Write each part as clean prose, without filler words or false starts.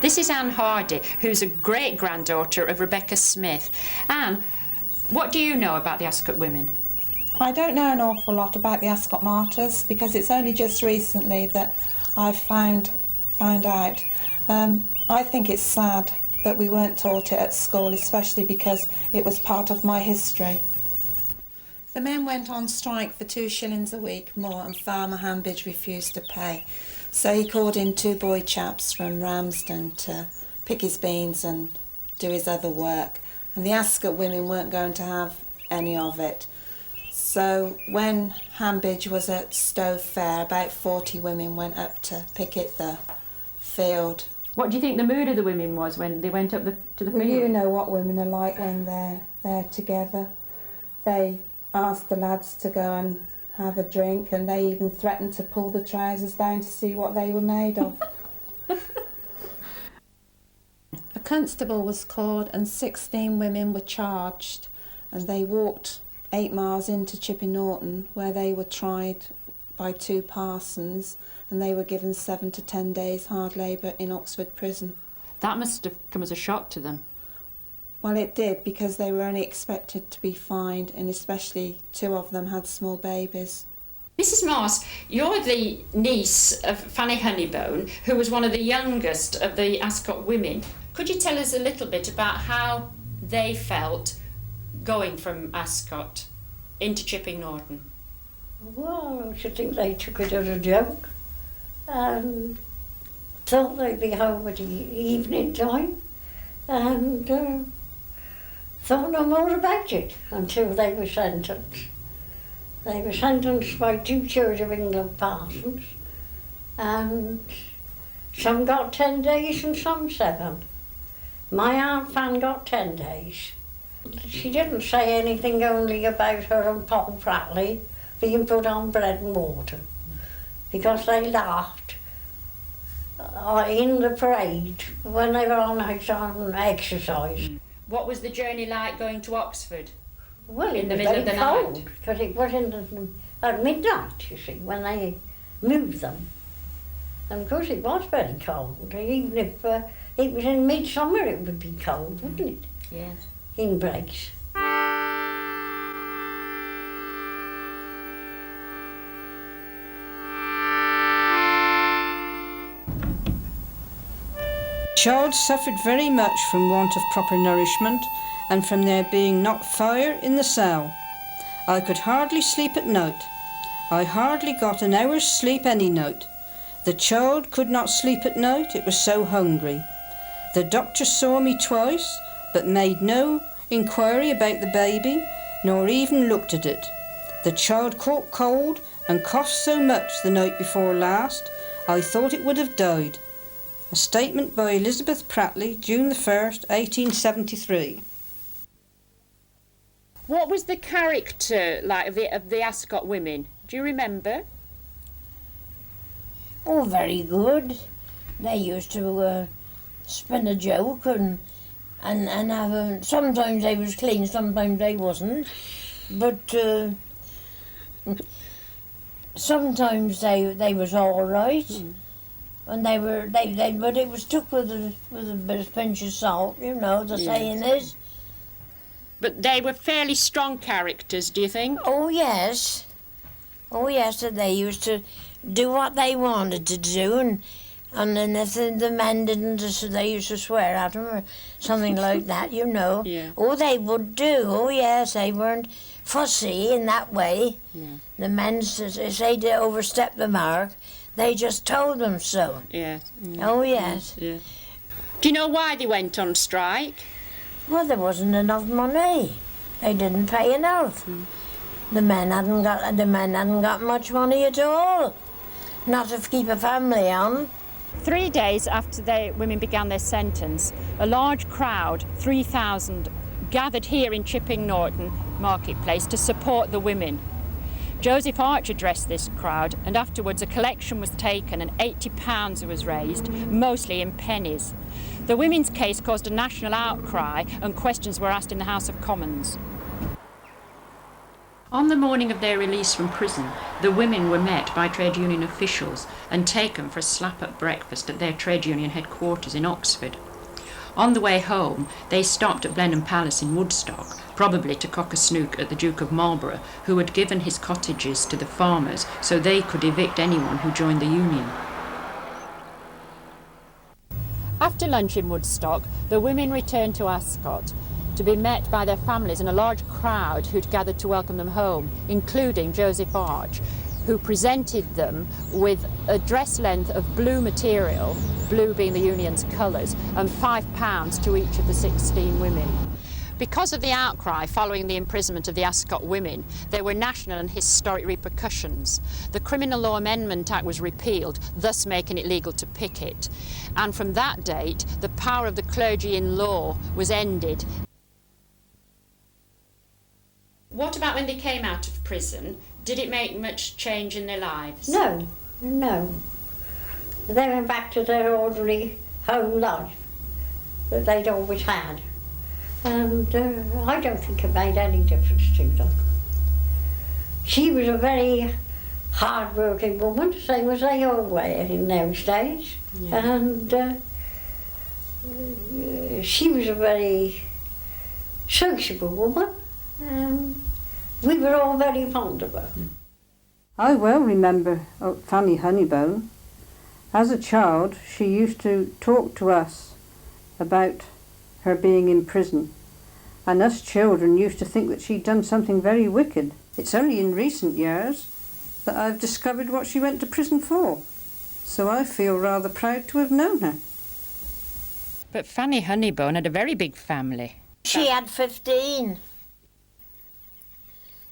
This is Anne Hardy, who's a great-granddaughter of Rebecca Smith. Anne, what do you know about the Ascot women? I don't know an awful lot about the Ascot martyrs because it's only just recently that I've found out. I think it's sad that we weren't taught it at school, especially because it was part of my history. The men went on strike for 2 shillings a week more and Farmer Hambidge refused to pay. So he called in 2 boy chaps from Ramsden to pick his beans and do his other work. And the Ascot women weren't going to have any of it. So when Hambidge was at Stowe Fair, about 40 women went up to picket the field. What do you think the mood of the women was when they went up to the Well, field? you know what women are like when they're together. They asked the lads to go and have a drink, and they even threatened to pull the trousers down to see what they were made of. A constable was called and 16 women were charged, and they walked 8 miles into Chipping Norton where they were tried by 2 parsons, and they were given 7 to 10 days hard labour in Oxford prison. That must have come as a shock to them. Well, it did, because they were only expected to be fined, and especially 2 of them had small babies. Mrs. Moss, you're the niece of Fanny Honeybone, who was one of the youngest of the Ascot women. Could you tell us a little bit about how they felt going from Ascot into Chipping Norton? Well, I should think they took it as a joke and thought they'd be home at the evening time and thought no more about it until they were sentenced. They were sentenced by 2 Church of England parsons, and some got 10 days and some 7. My Aunt Fan got 10 days. She didn't say anything only about her and Paul Flatley being put on bread and water, because they laughed in the parade when they were on exercise. What was the journey like going to Oxford? Well, In it the was middle very of the cold, night? because it was at midnight, you see, when they moved them. And of course it was very cold. Even if it was in midsummer, it would be cold, wouldn't it? Yes. In breaks. Child suffered very much from want of proper nourishment and from there being not fire in the cell. I could hardly sleep at night. I hardly got an hour's sleep any night. The child could not sleep at night, it was so hungry. The doctor saw me twice, but made no inquiry about the baby, nor even looked at it. The child caught cold and coughed so much the night before last, I thought it would have died. A statement by Elizabeth Pratley, June the 1st, 1873. What was the character like of the Ascot women? Do you remember? Oh, very good. They used to spin a joke and have a, sometimes they was clean, sometimes they wasn't. But sometimes they was all right. And but it was took with a bit of pinch of salt, you know, the saying is. But they were fairly strong characters, do you think? Oh yes, and they used to do what they wanted to do, and then if the men didn't, they used to swear at them or something like that, you know. Yeah. Oh, they would do. Oh yes, they weren't fussy in that way. Yeah. The men, if they did overstep the mark, they just told them so. Yes. Oh yes. Yeah. Do you know why they went on strike? Well, there wasn't enough money. They didn't pay enough. The men hadn't got much money at all. Not to keep a family on. 3 days after the women began their sentence, a large crowd, 3,000, gathered here in Chipping Norton Marketplace to support the women. Joseph Arch addressed this crowd, and afterwards a collection was taken and £80 was raised, mostly in pennies. The women's case caused a national outcry and questions were asked in the House of Commons. On the morning of their release from prison, the women were met by trade union officials and taken for a slap-up breakfast at their trade union headquarters in Oxford. On the way home, they stopped at Blenheim Palace in Woodstock, probably to cock a snook at the Duke of Marlborough, who had given his cottages to the farmers so they could evict anyone who joined the union. After lunch in Woodstock, the women returned to Ascot to be met by their families and a large crowd who'd gathered to welcome them home, including Joseph Arch, who presented them with a dress length of blue material, blue being the union's colours, and £5 to each of the 16 women. Because of the outcry following the imprisonment of the Ascot women, there were national and historic repercussions. The Criminal Law Amendment Act was repealed, thus making it legal to picket. And from that date, the power of the clergy in law was ended. What about when they came out of prison? Did it make much change in their lives? No. They went back to their ordinary home life that they'd always had. And I don't think it made any difference to them. She was a very hard-working woman, same as they all were in those days. Yeah. And she was a very sociable woman. We were all very fond of her. I well remember Fanny Honeybone. As a child, she used to talk to us about her being in prison, and us children used to think that she'd done something very wicked. It's only in recent years that I've discovered what she went to prison for, so I feel rather proud to have known her. But Fanny Honeybone had a very big family. She had 15.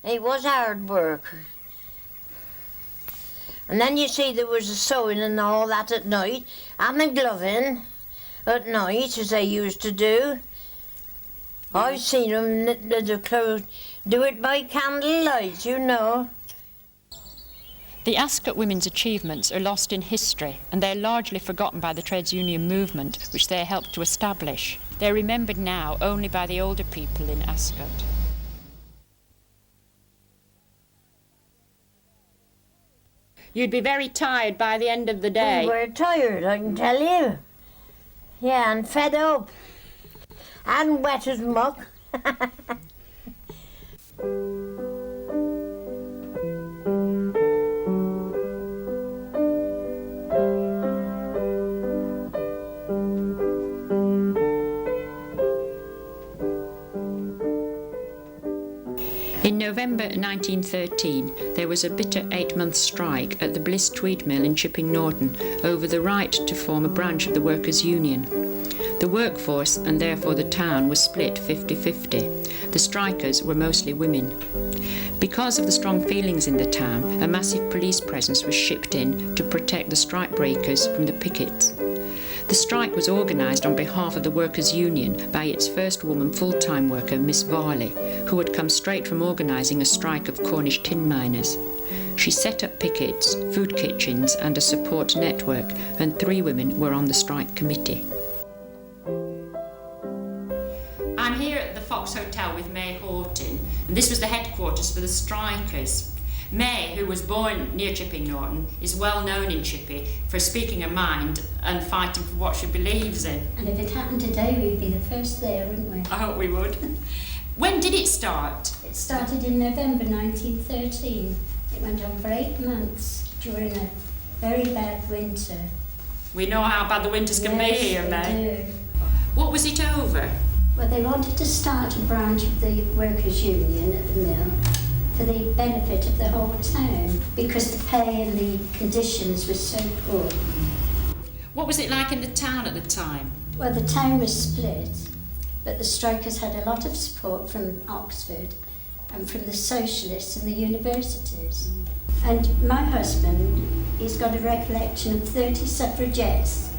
It was hard work. And then you see there was the sewing and all that at night, and the gloving at night, as they used to do. I've seen them knit the clothes, do it by candlelight, you know. The Ascot women's achievements are lost in history, and they're largely forgotten by the trades union movement, which they helped to establish. They're remembered now only by the older people in Ascot. You'd be very tired by the end of the day. We were tired, I can tell you. Yeah, and fed up. And wet as muck. In November 1913, there was a bitter 8-month strike at the Bliss Tweed Mill in Chipping Norton over the right to form a branch of the Workers' Union. The workforce, and therefore the town, was split 50-50. The strikers were mostly women. Because of the strong feelings in the town, a massive police presence was shipped in to protect the strikebreakers from the pickets. The strike was organised on behalf of the Workers' Union by its first woman full-time worker, Miss Varley, who had come straight from organising a strike of Cornish tin miners. She set up pickets, food kitchens and a support network, and 3 women were on the strike committee. I'm here at the Fox Hotel with May Horton, and this was the headquarters for the strikers. May, who was born near Chipping Norton, is well known in Chippy for speaking her mind and fighting for what she believes in. And if it happened today, we'd be the first there, wouldn't we? I hope we would. When did it start? It started in November 1913. It went on for 8 months during a very bad winter. We know how bad the winters can be here, May. Yes, we do. What was it over? Well, they wanted to start a branch of the Workers' Union at the mill for the benefit of the whole town, because the pay and the conditions were so poor. What was it like in the town at the time? Well, the town was split, but the strikers had a lot of support from Oxford and from the socialists and the universities. And my husband, he's got a recollection of 30 suffragettes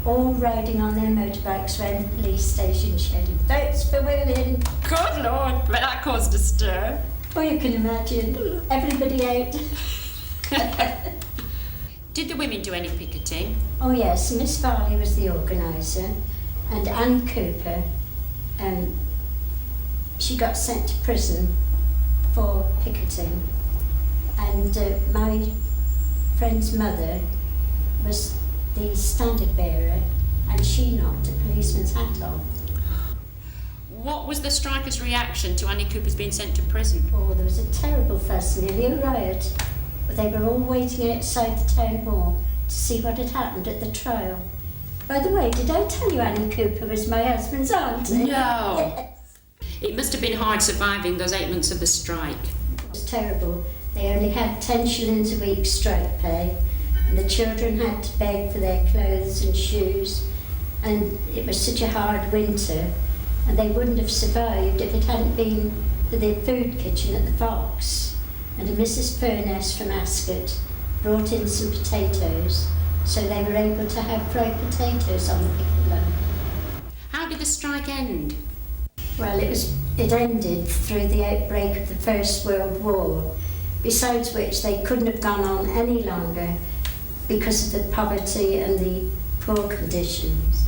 all riding on their motorbikes around the police station shouting, "Votes for women!" Good Lord, but that caused a stir. Oh, you can imagine, everybody out. Did the women do any picketing? Oh yes, Miss Varley was the organiser, and Annie Cooper, she got sent to prison for picketing, and my friend's mother was the standard bearer, and she knocked a policeman's hat off. What was the strikers' reaction to Annie Cooper's being sent to prison? Oh, there was a terrible fuss, nearly a riot. They were all waiting outside the town hall to see what had happened at the trial. By the way, did I tell you Annie Cooper was my husband's aunt? No. Yes. It must have been hard surviving those 8 months of the strike. It was terrible. They only had 10 shillings a week strike pay, and the children had to beg for their clothes and shoes, and it was such a hard winter, and they wouldn't have survived if it hadn't been for the food kitchen at the Fox. And Mrs. Furness from Ascot brought in some potatoes, so they were able to have fried potatoes on the picket line. How did the strike end? Well, it ended through the outbreak of the First World War, besides which they couldn't have gone on any longer because of the poverty and the poor conditions.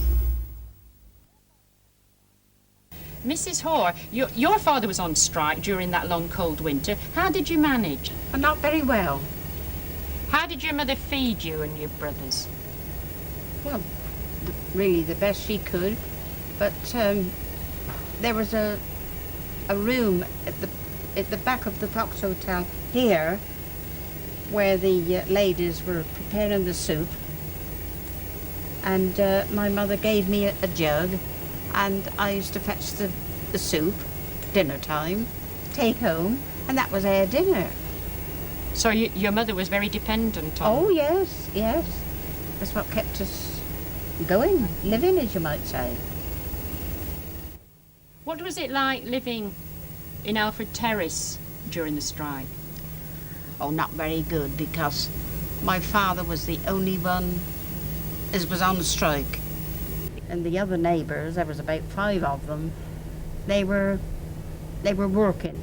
Mrs. Hoare, your father was on strike during that long cold winter. How did you manage? Not very well. How did your mother feed you and your brothers? Well, really the best she could, but there was a room at the back of the Fox Hotel here where the ladies were preparing the soup, and my mother gave me a jug, and I used to fetch the soup, dinner time, take home, and that was our dinner. So your mother was very dependent on... Oh, yes. That's what kept us going, living, as you might say. What was it like living in Alfred Terrace during the strike? Oh, not very good, because my father was the only one as was on strike. And the other neighbours, there was about 5 of them, they were working.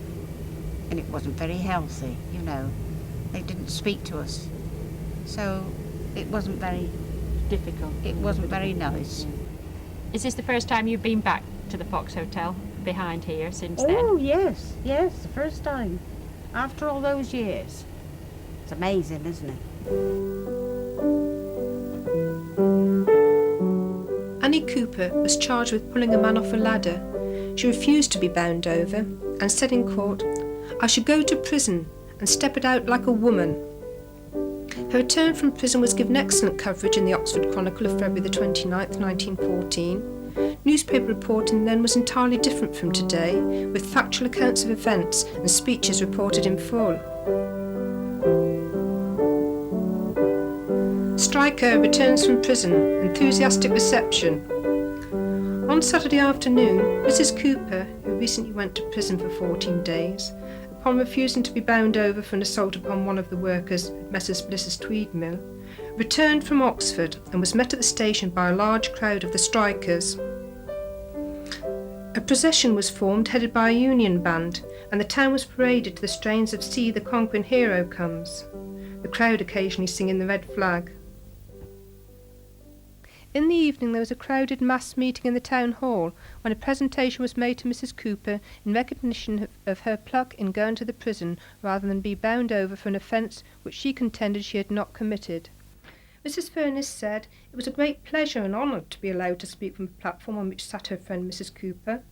And it wasn't very healthy, you know. They didn't speak to us. So it wasn't very Difficult. It wasn't very nice. Is this the first time you've been back to the Fox Hotel behind here since then? Oh, yes, the first time. After all those years. It's amazing, isn't it? Annie Cooper was charged with pulling a man off a ladder. She refused to be bound over and said in court, "I should go to prison and step it out like a woman." Her return from prison was given excellent coverage in the Oxford Chronicle of February the 29th, 1914. Newspaper reporting then was entirely different from today, with factual accounts of events and speeches reported in full. Striker returns from prison, enthusiastic reception. On Saturday afternoon, Mrs. Cooper, who recently went to prison for 14 days, upon refusing to be bound over for an assault upon one of the workers at Messrs. Bliss's Tweed Mill, returned from Oxford and was met at the station by a large crowd of the strikers. A procession was formed headed by a union band, and the town was paraded to the strains of "See the Conquering Hero Comes," the crowd occasionally singing the red flag. In the evening there was a crowded mass meeting in the town hall when a presentation was made to Mrs. Cooper in recognition of her pluck in going to the prison rather than be bound over for an offence which she contended she had not committed. Mrs. Furness said it was a great pleasure and honour to be allowed to speak from the platform on which sat her friend Mrs. Cooper.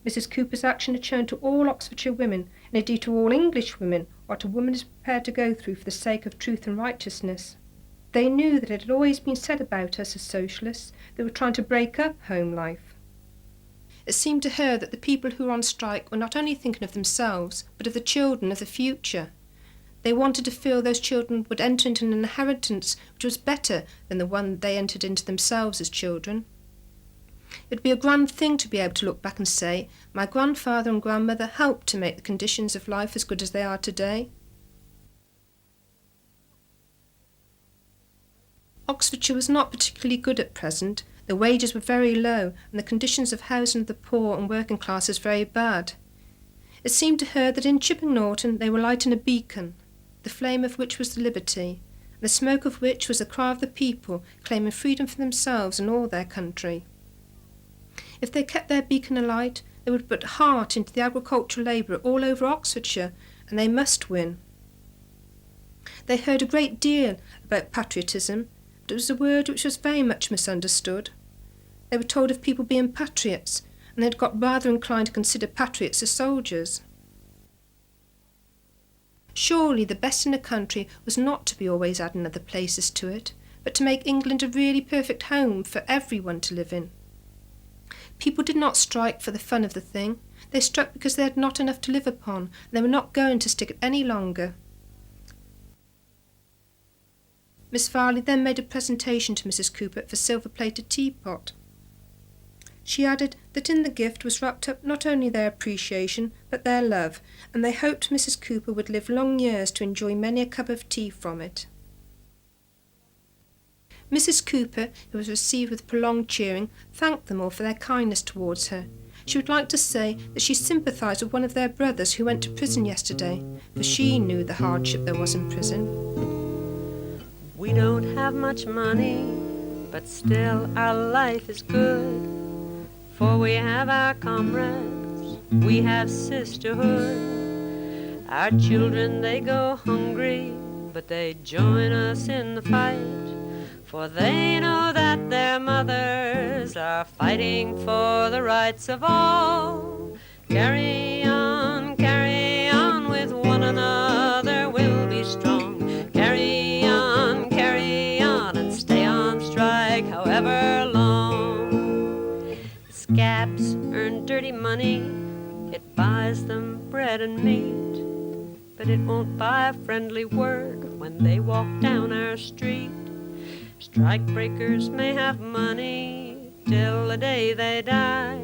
Mrs. Cooper's action had shown to all Oxfordshire women, and indeed to all English women, what a woman is prepared to go through for the sake of truth and righteousness. They knew that it had always been said about us as socialists that we were trying to break up home life. It seemed to her that the people who were on strike were not only thinking of themselves, but of the children of the future. They wanted to feel those children would enter into an inheritance which was better than the one they entered into themselves as children. It would be a grand thing to be able to look back and say, my grandfather and grandmother helped to make the conditions of life as good as they are today. Oxfordshire was not particularly good at present. The wages were very low and the conditions of housing of the poor and working classes very bad. It seemed to her that in Chipping Norton they were lighting a beacon, the flame of which was the liberty, and the smoke of which was the cry of the people claiming freedom for themselves and all their country. If they kept their beacon alight, They would put heart into the agricultural labourer all over Oxfordshire, and they must win. They heard a great deal about patriotism, but it was a word which was very much misunderstood. They were told of people being patriots, and they had got rather inclined to consider patriots as soldiers. Surely the best in a country was not to be always adding other places to it, but to make England a really perfect home for everyone to live in. People did not strike for the fun of the thing. They struck because they had not enough to live upon, and they were not going to stick it any longer. Miss Farley then made a presentation to Mrs. Cooper of a silver-plated teapot. She added that in the gift was wrapped up not only their appreciation, but their love, and they hoped Mrs. Cooper would live long years to enjoy many a cup of tea from it. Mrs. Cooper, who was received with prolonged cheering, thanked them all for their kindness towards her. She would like to say that she sympathised with one of their brothers who went to prison yesterday, for she knew the hardship there was in prison. We don't have much money, but still our life is good. For we have our comrades, we have sisterhood. Our children, they go hungry, but they join us in the fight. For they know that their mothers are fighting for the rights of all. Carry on with one another, we'll be strong. Carry on, and stay on strike however long. Scabs earn dirty money, it buys them bread and meat, but it won't buy a friendly word when they walk down our street. Strike breakers may have money till the day they die,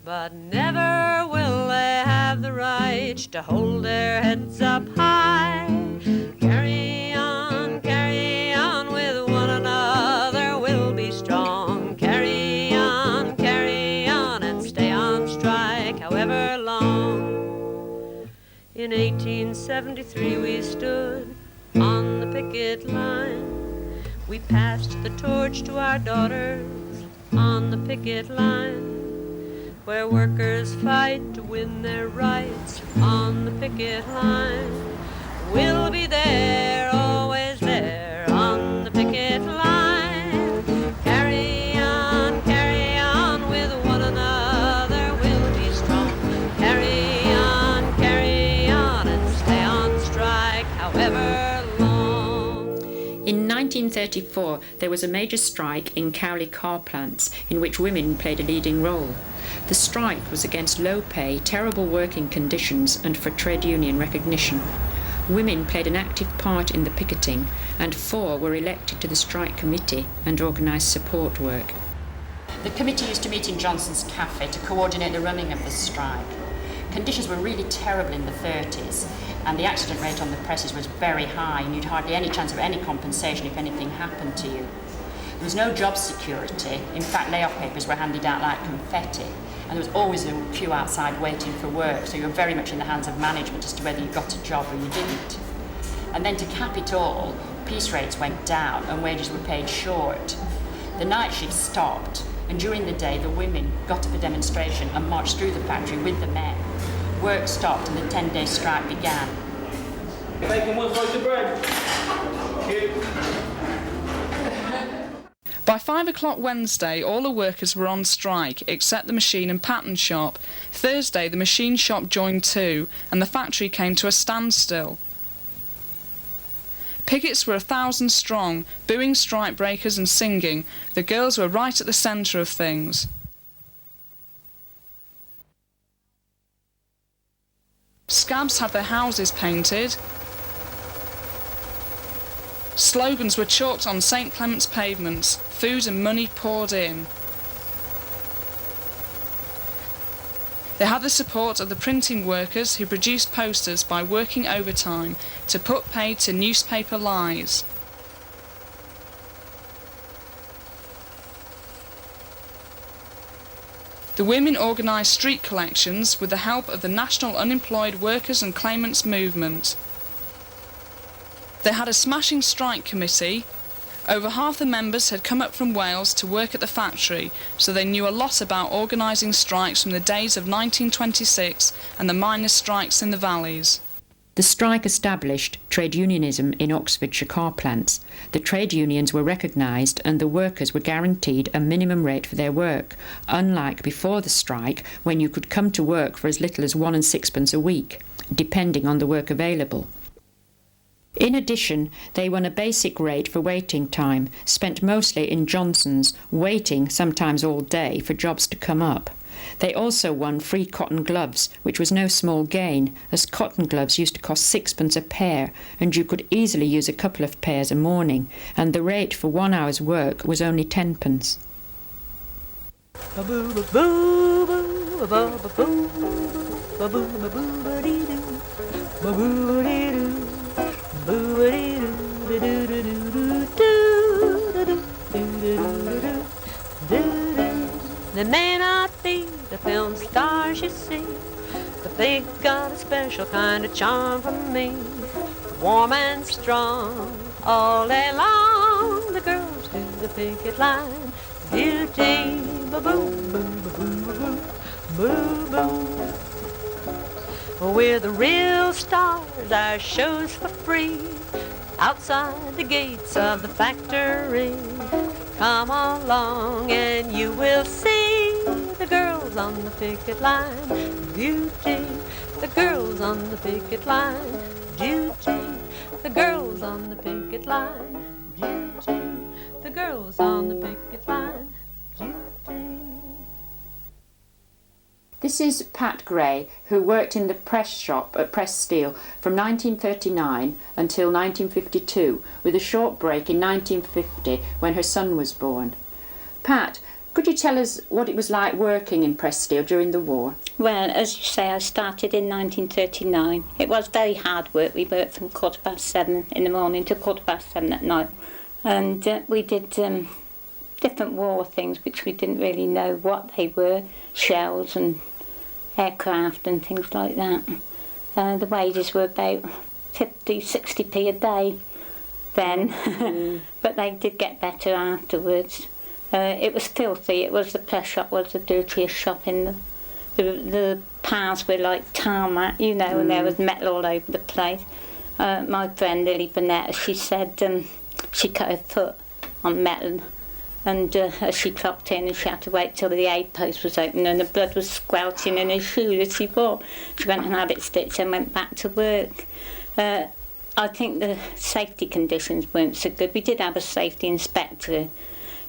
but never will they have the right to hold their heads up high. Carry on with one another, we'll be strong. Carry on, and stay on strike however long. In 1873 we stood on the picket line. We passed the torch to our daughters on the picket line, where workers fight to win their rights on the picket line. We'll be there, always there, on the picket line. Carry on with one another, we'll be strong. Carry on, and stay on strike however long. In 1934, there was a major strike in Cowley car plants in which women played a leading role. The strike was against low pay, terrible working conditions and for trade union recognition. Women played an active part in the picketing, and 4 were elected to the strike committee and organised support work. The committee used to meet in Johnson's Cafe to coordinate the running of the strike. Conditions were really terrible in the 30s, and the accident rate on the presses was very high, and you'd hardly any chance of any compensation if anything happened to you. There was no job security. In fact, layoff papers were handed out like confetti, and there was always a queue outside waiting for work, so you were very much in the hands of management as to whether you got a job or you didn't. And then to cap it all, piece rates went down and wages were paid short. The night shift stopped, and during the day the women got up a demonstration and marched through the factory with the men. Work stopped and the 10-day strike began. Bacon, 1 slice of bread. By 5 o'clock Wednesday, all the workers were on strike, except the machine and pattern shop. Thursday, the machine shop joined too, and the factory came to a standstill. Pickets were 1,000 strong, booing strike breakers and singing. The girls were right at the centre of things. Scabs had their houses painted. Slogans were chalked on St Clement's pavements. Food and money poured in. They had the support of the printing workers who produced posters by working overtime to put paid to newspaper lies. The women organised street collections with the help of the National Unemployed Workers and Claimants movement. They had a smashing strike committee, Over half the members had come up from Wales to work at the factory, so they knew a lot about organising strikes from the days of 1926 and the miners' strikes in the valleys. The strike established trade unionism in Oxfordshire car plants. The trade unions were recognised and the workers were guaranteed a minimum rate for their work, unlike before the strike when you could come to work for as little as 1 6 a week, depending on the work available. In addition, they won a basic rate for waiting time, spent mostly in Johnson's, waiting sometimes all day for jobs to come up. They also won free cotton gloves, which was no small gain, as cotton gloves used to cost 6 a pair, and you could easily use a couple of pairs a morning, and the rate for 1 hour's work was only 10 pence. They may not be the film stars you see, but they got a special kind of charm for me. Warm and strong all day long, the girls do the picket line. Beauty, ba-boom, boom, ba-boom, ba-boom, boom, boom. We're the real stars, our shows for free, outside the gates of the factory. Come along and you will see the girls on the picket line. Beauty, the girls on the picket line. Duty, the girls on the picket line. Duty, the girls on the picket line. Duty. This is Pat Gray, who worked in the press shop at Press Steel from 1939 until 1952, with a short break in 1950 when her son was born. Pat, could you tell us what it was like working in Press Steel during the war? Well, as you say, I started in 1939. It was very hard work. We worked from 7:15 in the morning to 7:15 at night. And we did different war things which we didn't really know what they were, shells and aircraft and things like that. The wages were about 50-60p a day then, but they did get better afterwards. It was filthy. It was, the press shop was the dirtiest shop in the paths were like tarmac, you know, and there was metal all over the place. My friend Lily Burnett, she said she cut her foot on metal, and as she clocked in, and she had to wait till the aid post was open, and the blood was squelching in her shoe as she walked. She went and had it stitched and went back to work. I think the safety conditions weren't so good. We did have a safety inspector,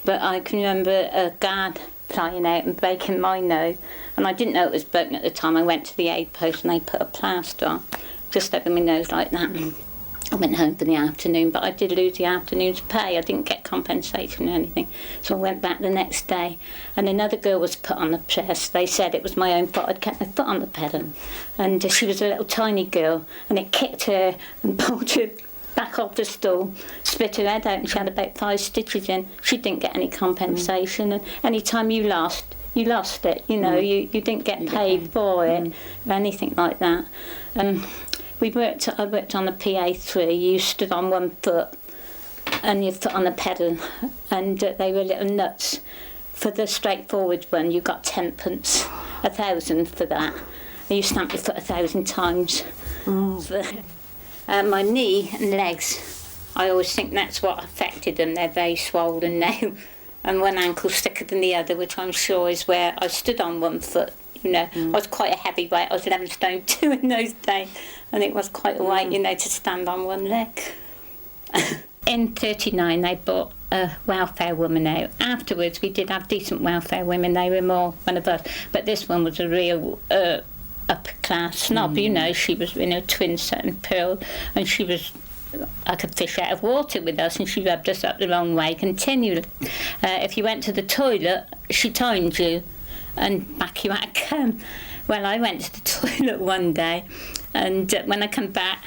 but I can remember a guard flying out and breaking my nose, and I didn't know it was broken at the time. I went to the aid post and they put a plaster on, just over my nose like that. I went home for the afternoon, but I did lose the afternoon's pay. I didn't get compensation or anything, so I went back the next day, and another girl was put on the press. They said it was my own fault. I'd kept my foot on the pedal, and she was a little tiny girl, and it kicked her and pulled her back off the stool, split her head out, and she had about 5 stitches in. She didn't get any compensation, and any time you lost it, you know, you didn't get paid for it or anything like that. I worked on the PA3. You stood on one foot and your foot on the pedal, and they were little nuts. For the straightforward one, you got 10 pence, 1,000 for that. And you stamped your foot 1,000 times. My knee and legs, I always think that's what affected them. They're very swollen now, and one ankle's thicker than the other, which I'm sure is where I stood on one foot. You know, I was quite a heavy weight. I was 11 stone 2 in those days, and it was quite a weight, you know, to stand on one leg. In 39, they brought a welfare woman out. Afterwards, we did have decent welfare women. They were more one of us, but this one was a real upper class snob. You know, she was in her twin set and pearl, and she was like a fish out of water with us, and she rubbed us up the wrong way continually. If you went to the toilet, she timed you and back you out again. Well, I went to the toilet one day, and when I come back,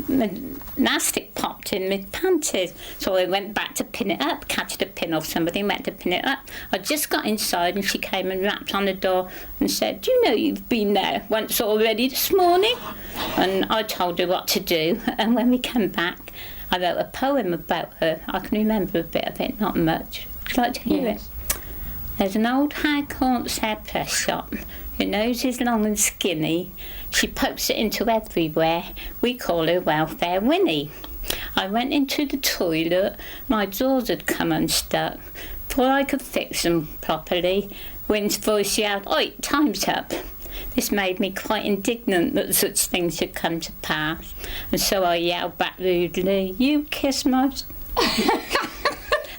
my elastic popped in my panties. So I went back to pin it up, catched a pin off somebody and went to pin it up. I just got inside and she came and rapped on the door and said, "Do you know you've been there once already this morning?" And I told her what to do, and when we came back, I wrote a poem about her. I can remember a bit of it, not much. Would you like to hear it? There's an old hag haunts our press shop. Her nose is long and skinny. She pokes it into everywhere. We call her Welfare Winnie. I went into the toilet. My drawers had come unstuck. Before I could fix them properly, Win's voice yelled, "Oi, time's up." This made me quite indignant that such things should come to pass. And so I yelled back rudely, "You kiss my..."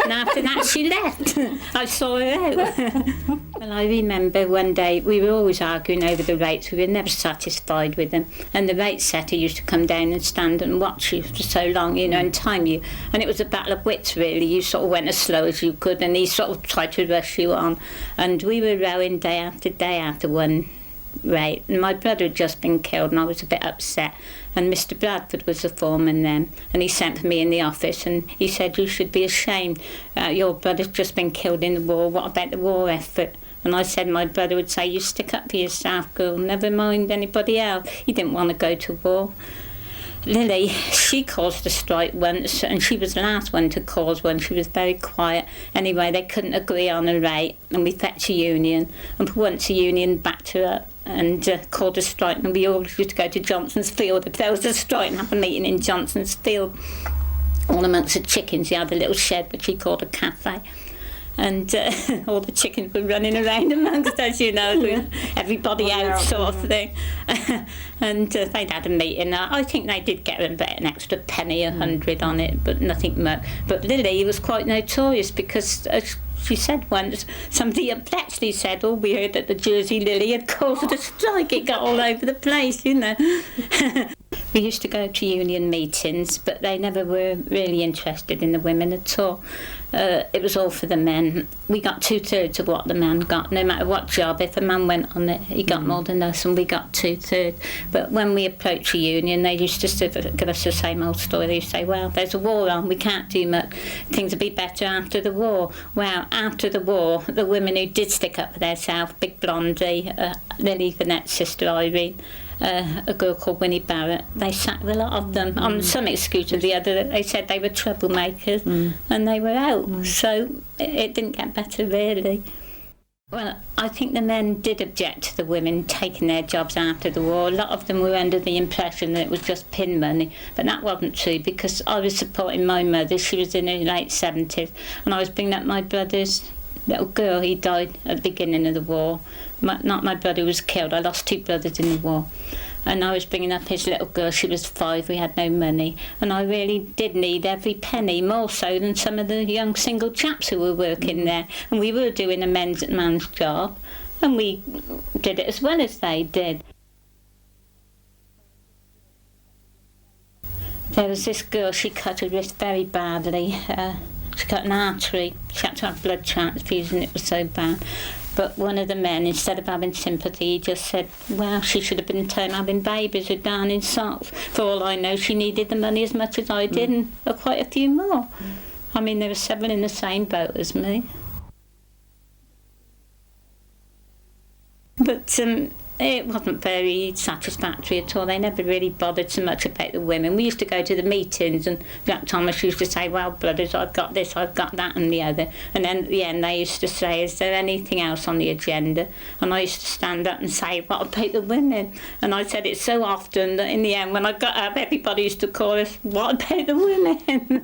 And after that she left. I saw her out. And I remember one day we were always arguing over the rates. We were never satisfied with them. And the rate setter used to come down and stand and watch you for so long, you know, and time you. And it was a battle of wits, really. You sort of went as slow as you could and he sort of tried to rush you on. And we were rowing day after one rate. And my brother had just been killed and I was a bit upset. And Mr. Bradford was the foreman then, and he sent for me in the office and he said, "You should be ashamed. Your brother's just been killed in the war. What about the war effort?" And I said my brother would say, "You stick up for yourself, girl, never mind anybody else." He didn't want to go to war. Lily, she caused a strike once, and she was the last one to cause one. She was very quiet. Anyway, they couldn't agree on a rate, and we fetched a union. And for once, the union backed her up and called a strike. And we all used to go to Johnson's Field if there was a strike and have a meeting in Johnson's Field. All amongst the chickens, he had a little shed which he called a cafe. And all the chickens were running around amongst us, you know, everybody out sort of thing. And they'd had a meeting. I think they did get about an extra penny, 100 on it, but nothing much. But Lily was quite notorious because, as she said once, somebody at Bletchley said, "Oh, we heard that the Jersey Lily had caused a strike." It got all over the place, you know. We used to go to union meetings, but they never were really interested in the women at all. It was all for the men. We got 2/3 of what the man got, no matter what job. If a man went on it, he got more than us, and we got 2/3. But when we approached a union, they used to give us the same old story. They used to say, "Well, there's a war on, we can't do much. Things will be better after the war." Well, after the war, the women who did stick up for themselves, Big Blondie, Lily Vanette's sister Irene, a girl called Winnie Barrett, they sacked a lot of them on some excuse or the other. They said they were troublemakers and they were out. So it didn't get better, really. Well, I think the men did object to the women taking their jobs after the war. A lot of them were under the impression that it was just pin money, but that wasn't true because I was supporting my mother. She was in her late 70s and I was bringing up my brother's little girl. He died at the beginning of the war. Not my brother was killed. I lost 2 brothers in the war. And I was bringing up his little girl. She was 5. We had no money. And I really did need every penny, more so than some of the young single chaps who were working there. And we were doing a man's job. And we did it as well as they did. There was this girl, she cut her wrist very badly. She cut an artery. She had to have blood transfusion. It was so bad. But one of the men, instead of having sympathy, he just said, "Well, she should have been having babies with down in socks. For all I know, she needed the money as much as I did, and quite a few more." I mean, there were several in the same boat as me. But it wasn't very satisfactory at all. They never really bothered so much about the women. We used to go to the meetings and Jack Thomas used to say, "Well, brothers, I've got this, I've got that and the other." And then at the end they used to say, "Is there anything else on the agenda?" And I used to stand up and say, "What about the women?" And I said it so often that in the end when I got up everybody used to chorus, "What about the women?"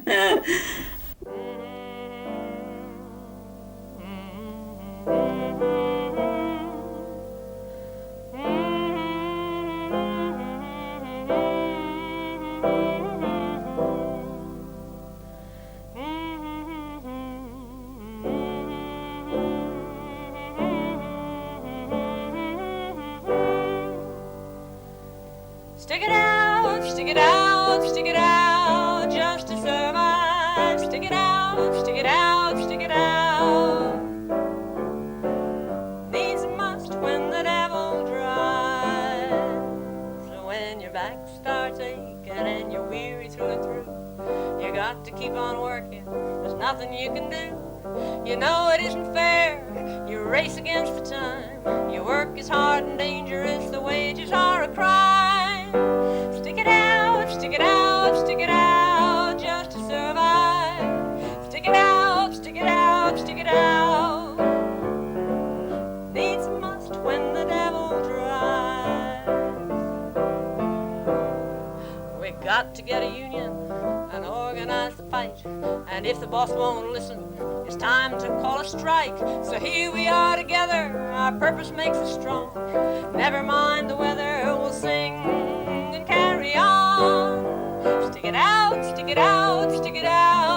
Stick it out, stick it out, stick it out, just to survive. Stick it out, stick it out, stick it out. Needs a must when the devil drives. So when your back starts aching and you're weary through and through, you got to keep on working, there's nothing you can do. You know it isn't fair, you race against the time. Your work is hard and dangerous, the wages are a crime. Stick it out, stick it out, stick it out, just got to get a union and organize the fight. And if the boss won't listen, it's time to call a strike. So here we are together, our purpose makes us strong. Never mind the weather, we'll sing and carry on. Stick it out, stick it out, stick it out.